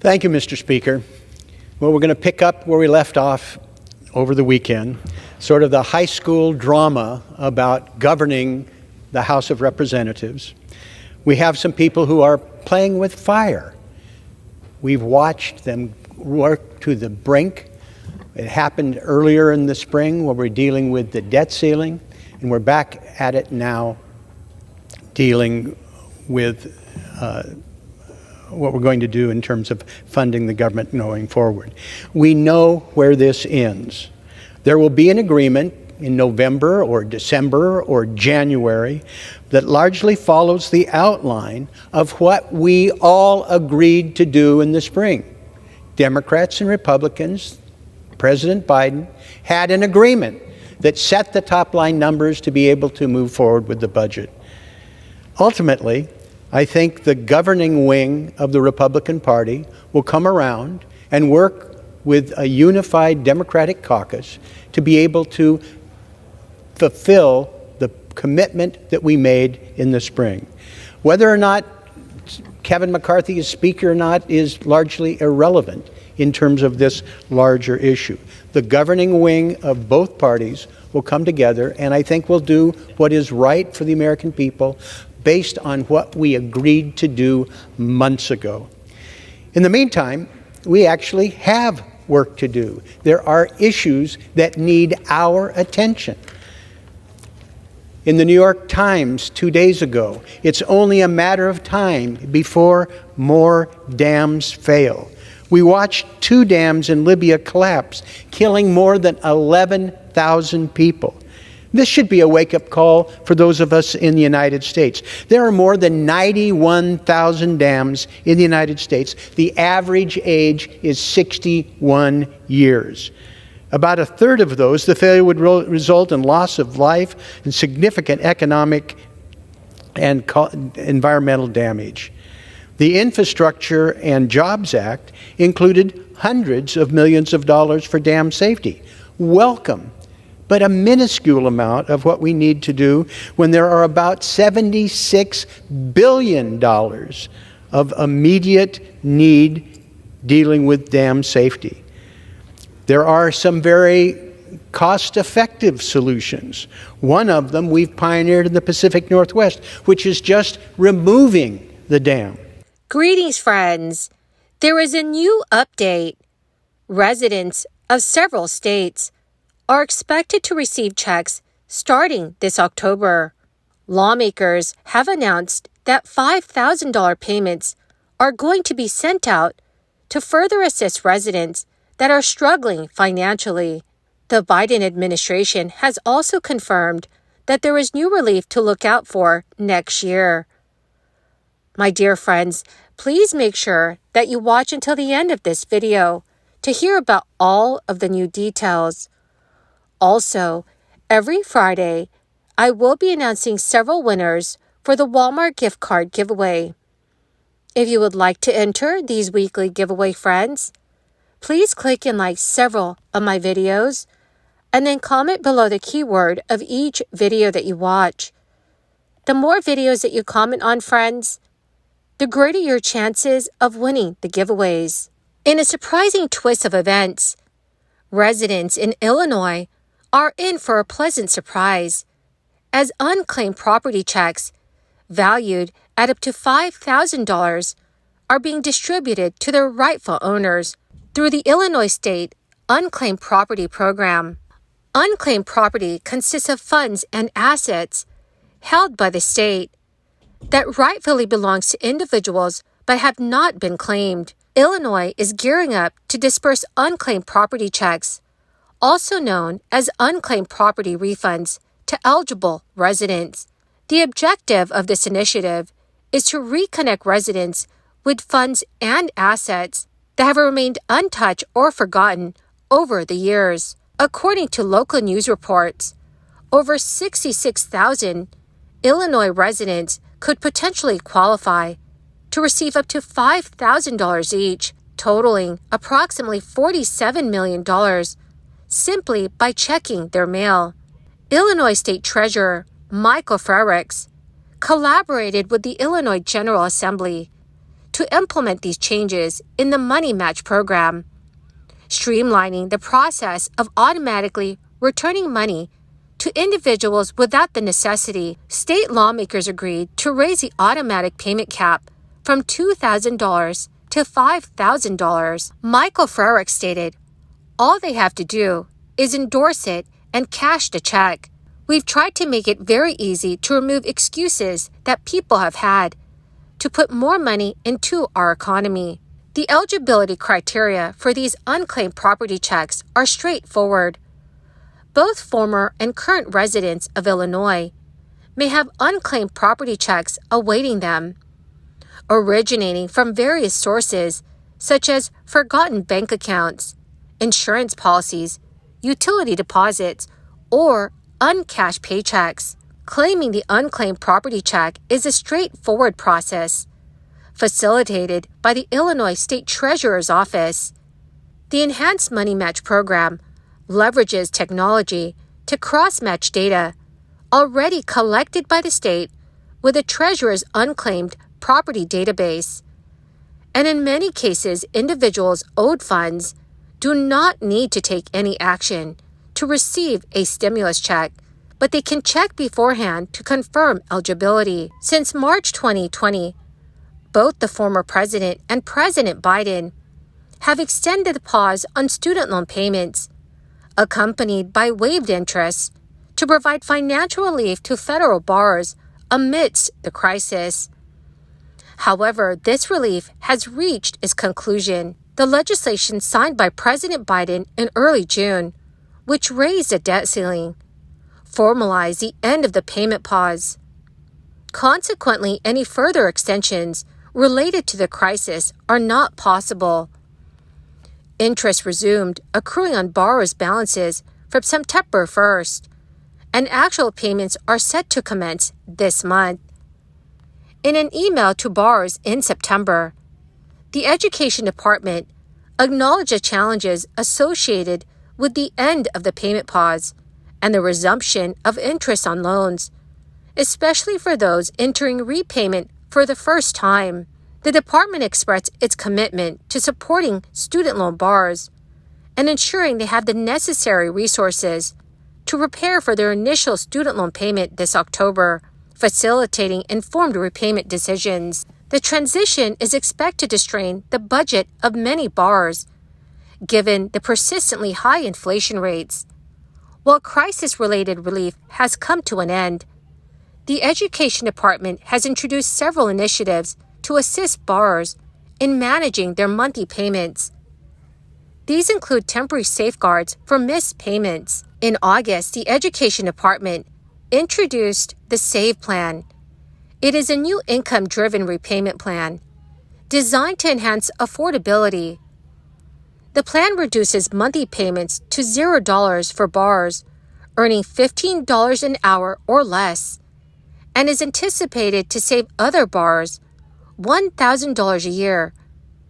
Thank you, Mr. Speaker. Well, we're going to pick up where we left off over the weekend, sort of the high school drama about governing the House of Representatives. We have some people who are playing with fire. We've watched them work to the brink. It happened earlier in the spring where we're dealing with the debt ceiling, and we're back at it now dealing with what we're going to do in terms of funding the government going forward. We know where this ends. There will be an agreement in November or December or January that largely follows the outline of what we all agreed to do in the spring. Democrats and Republicans, President Biden, had an agreement that set the top line numbers to be able to move forward with the budget. Ultimately, I think the governing wing of the Republican Party will come around and work with a unified Democratic caucus to be able to fulfill the commitment that we made in the spring. Whether or not Kevin McCarthy is Speaker or not is largely irrelevant in terms of this larger issue. The governing wing of both parties will come together, and I think will do what is right for the American people based on what we agreed to do months ago. In the meantime, we actually have work to do. There are issues that need our attention. In the New York Times 2 days ago, it's only a matter of time before more dams fail. We watched 2 dams in Libya collapse, killing more than 11,000 people. This should be a wake-up call for those of us in the United States. There are more than 91,000 dams in the United States. The average age is 61 years. About a third of those, the failure would result in loss of life and significant economic and environmental damage. The Infrastructure and Jobs Act included hundreds of millions of dollars for dam safety. Welcome, but a minuscule amount of what we need to do when there are about $76 billion of immediate need dealing with dam safety. There are some very cost-effective solutions. One of them we've pioneered in the Pacific Northwest, which is just removing the dam. Greetings, friends. There is a new update. Residents of several states are expected to receive checks starting this October. Lawmakers have announced that $5,000 payments are going to be sent out to further assist residents that are struggling financially. The Biden administration has also confirmed that there is new relief to look out for next year. My dear friends, please make sure that you watch until the end of this video to hear about all of the new details. Also, every Friday, I will be announcing several winners for the Walmart gift card giveaway. If you would like to enter these weekly giveaway, friends, please click and like several of my videos and then comment below the keyword of each video that you watch. The more videos that you comment on, friends, the greater your chances of winning the giveaways. In a surprising twist of events, residents in Illinois are in for a pleasant surprise as unclaimed property checks valued at up to $5,000 are being distributed to their rightful owners through the Illinois State Unclaimed Property Program. Unclaimed property consists of funds and assets held by the state that rightfully belongs to individuals but have not been claimed. Illinois is gearing up to disperse unclaimed property checks, also known as unclaimed property refunds, to eligible residents. The objective of this initiative is to reconnect residents with funds and assets that have remained untouched or forgotten over the years. According to local news reports, over 66,000 Illinois residents could potentially qualify to receive up to $5,000 each, totaling approximately $47 million simply by checking their mail. Illinois State Treasurer Michael Frerichs collaborated with the Illinois General Assembly to implement these changes in the Money Match program, streamlining the process of automatically returning money to individuals without the necessity. State lawmakers agreed to raise the automatic payment cap from $2,000 to $5,000. Michael Frerick stated, "All they have to do is endorse it and cash the check. We've tried to make it very easy to remove excuses that people have had to put more money into our economy." The eligibility criteria for these unclaimed property checks are straightforward. Both former and current residents of Illinois may have unclaimed property checks awaiting them, originating from various sources such as forgotten bank accounts, insurance policies, utility deposits, or uncashed paychecks. Claiming the unclaimed property check is a straightforward process, facilitated by the Illinois State Treasurer's Office. The Enhanced Money Match program leverages technology to cross-match data already collected by the state with the Treasurer's unclaimed property database. And in many cases, individuals owed funds do not need to take any action to receive a stimulus check, but they can check beforehand to confirm eligibility. Since March 2020, both the former president and President Biden have extended the pause on student loan payments, accompanied by waived interest, to provide financial relief to federal borrowers amidst the crisis. However, this relief has reached its conclusion. The legislation signed by President Biden in early June, which raised the debt ceiling, formalized the end of the payment pause. Consequently, any further extensions related to the crisis are not possible. Interest resumed accruing on borrowers' balances from September 1st, and actual payments are set to commence this month. In an email to borrowers in September, the Education Department acknowledged the challenges associated with the end of the payment pause and the resumption of interest on loans, especially for those entering repayment for the first time. The department expressed its commitment to supporting student loan borrowers and ensuring they have the necessary resources to prepare for their initial student loan payment this October, facilitating informed repayment decisions. The transition is expected to strain the budget of many borrowers, given the persistently high inflation rates. While crisis-related relief has come to an end, the Education Department has introduced several initiatives to assist borrowers in managing their monthly payments. These include temporary safeguards for missed payments. In August, the Education Department introduced the SAVE Plan. It is a new income-driven repayment plan designed to enhance affordability. The plan reduces monthly payments to $0 for borrowers earning $15 an hour or less, and is anticipated to save other borrowers $1,000 a year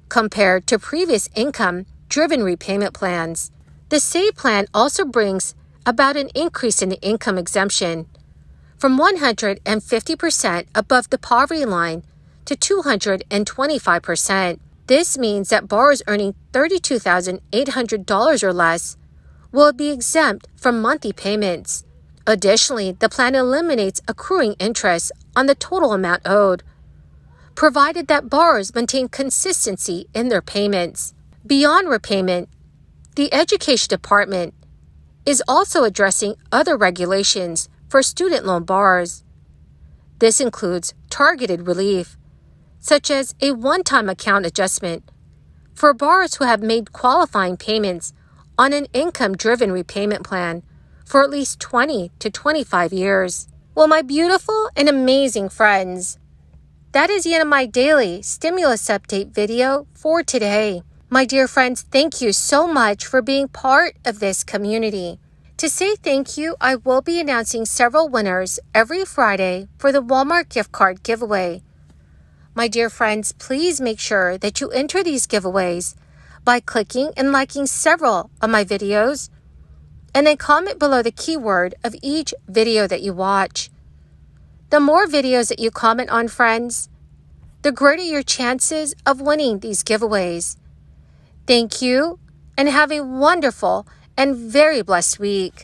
compared to previous income-driven repayment plans. The SAVE plan also brings about an increase in the income exemption from 150% above the poverty line to 225%. This means that borrowers earning $32,800 or less will be exempt from monthly payments. Additionally, the plan eliminates accruing interest on the total amount owed, provided that borrowers maintain consistency in their payments. Beyond repayment, the Education Department is also addressing other regulations for student loan borrowers. This includes targeted relief, such as a one-time account adjustment for borrowers who have made qualifying payments on an income-driven repayment plan for at least 20 to 25 years. Well, my beautiful and amazing friends, that is the end of my daily stimulus update video for today. My dear friends, thank you so much for being part of this community. To say thank you, I will be announcing several winners every Friday for the Walmart gift card giveaway. My dear friends, please make sure that you enter these giveaways by clicking and liking several of my videos, and then comment below the keyword of each video that you watch. The more videos that you comment on, friends, the greater your chances of winning these giveaways. Thank you, and have a wonderful and very blessed week.